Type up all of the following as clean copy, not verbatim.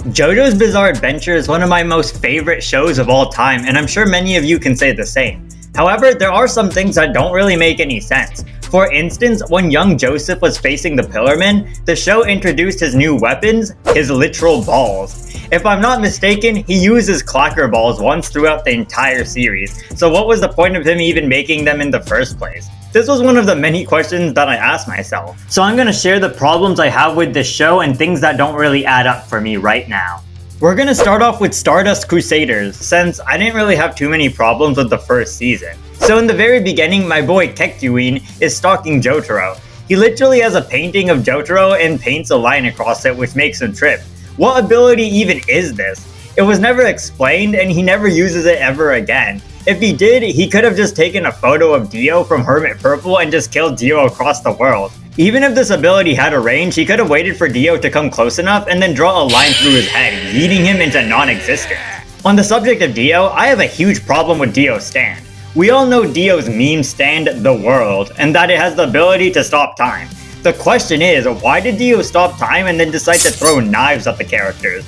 JoJo's Bizarre Adventure is one of my most favorite shows of all time, and I'm sure many of you can say the same. However, there are some things that don't really make any sense. For instance, when young Joseph was facing the Pillarmen, the show introduced his new weapons, his literal balls. If I'm not mistaken, he uses clacker balls once throughout the entire series, so what was the point of him even making them in the first place? This was one of the many questions that I asked myself. So I'm gonna share the problems I have with this show and things that don't really add up for me right now. We're gonna start off with Stardust Crusaders, since I didn't really have too many problems with the first season. So in the very beginning, my boy Kekuin is stalking Jotaro. He literally has a painting of Jotaro and paints a line across it, which makes him trip. What ability even is this? It was never explained, and he never uses it ever again. If he did, he could have just taken a photo of Dio from Hermit Purple and just killed Dio across the world. Even if this ability had a range, he could have waited for Dio to come close enough and then draw a line through his head, yeeting him into non-existence. On the subject of Dio, I have a huge problem with Dio's stand. We all know Dio's meme stand, the world, and that it has the ability to stop time. The question is, why did Dio stop time and then decide to throw knives at the characters?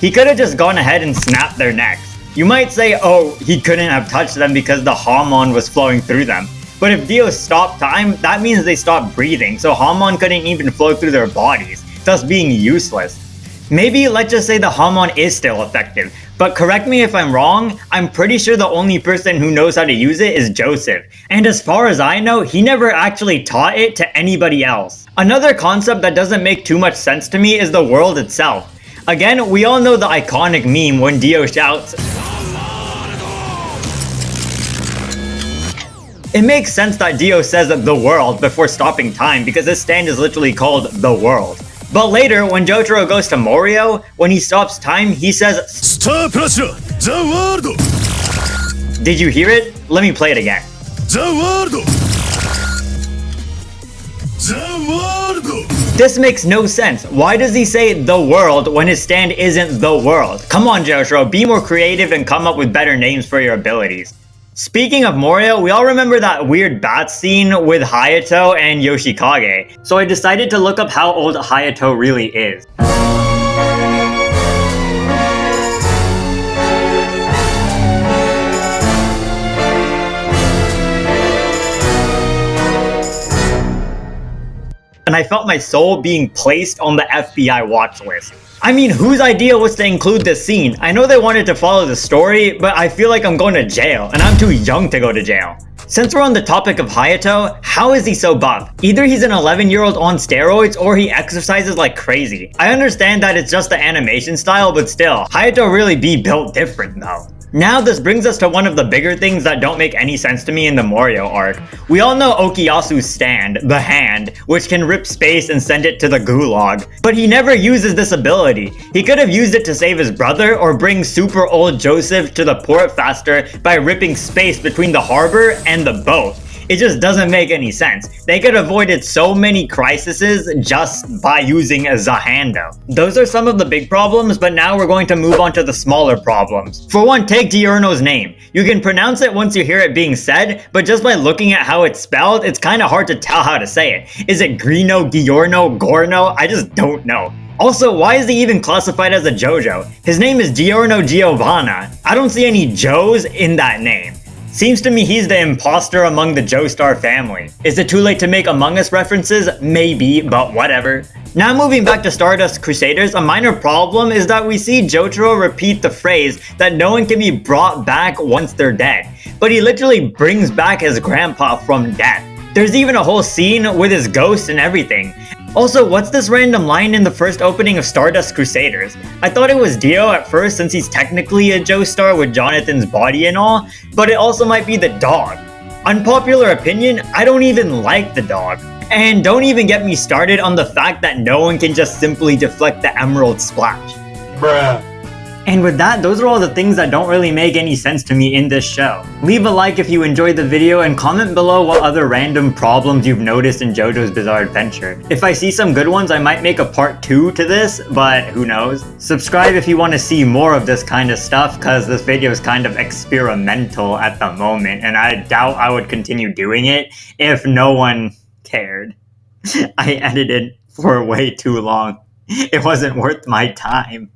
He could have just gone ahead and snapped their necks. You might say, oh, he couldn't have touched them because the Hamon was flowing through them. But if Dio stopped time, that means they stopped breathing, so Hamon couldn't even flow through their bodies, thus being useless. Maybe let's just say the Hamon is still effective, but correct me if I'm wrong, I'm pretty sure the only person who knows how to use it is Joseph. And as far as I know, he never actually taught it to anybody else. Another concept that doesn't make too much sense to me is the world itself. Again, we all know the iconic meme when Dio shouts, it makes sense that Dio says the world before stopping time because his stand is literally called the world. But later, when Jotaro goes to Morio, when he stops time, he says, the world! Did you hear it? Let me play it again. The world! The world! This makes no sense. Why does he say the world when his stand isn't the world? Come on, Jotaro, be more creative and come up with better names for your abilities. Speaking of Morio, we all remember that weird bat scene with Hayato and Yoshikage, so I decided to look up how old Hayato really is. And I felt my soul being placed on the FBI watch list. I mean, whose idea was to include this scene? I know they wanted to follow the story, but I feel like I'm going to jail, and I'm too young to go to jail. Since we're on the topic of Hayato, how is he so buff? Either he's an 11-year-old on steroids, or he exercises like crazy. I understand that it's just the animation style, but still, Hayato really be built different though. Now this brings us to one of the bigger things that don't make any sense to me in the Morio arc. We all know Okuyasu's stand, the hand, which can rip space and send it to the gulag. But he never uses this ability. He could have used it to save his brother or bring super old Joseph to the port faster by ripping space between the harbor and the boat. It just doesn't make any sense. They could have avoided so many crises just by using Zahando. Those are some of the big problems, but now we're going to move on to the smaller problems. For one, take Diurno's name. You can pronounce it once you hear it being said, but just by looking at how it's spelled, it's kind of hard to tell how to say it. Is it Grino, Giorno, Gorno? I just don't know. Also, why is he even classified as a Jojo? His name is Giorno Giovanna. I don't see any Joes in that name. Seems to me he's the imposter among the Joestar family. Is it too late to make Among Us references? Maybe, but whatever. Now moving back to Stardust Crusaders, a minor problem is that we see Jotaro repeat the phrase that no one can be brought back once they're dead. But he literally brings back his grandpa from death. There's even a whole scene with his ghost and everything. Also, what's this random line in the first opening of Stardust Crusaders? I thought it was Dio at first since he's technically a Joestar with Jonathan's body and all, but it also might be the dog. Unpopular opinion, I don't even like the dog. And don't even get me started on the fact that no one can just simply deflect the emerald splash. Bruh. And with that, those are all the things that don't really make any sense to me in this show. Leave a like if you enjoyed the video and comment below what other random problems you've noticed in JoJo's Bizarre Adventure. If I see some good ones, I might make a part 2 to this, but who knows. Subscribe if you want to see more of this kind of stuff, cause this video is kind of experimental at the moment, and I doubt I would continue doing it if no one cared. I edited for way too long. It wasn't worth my time.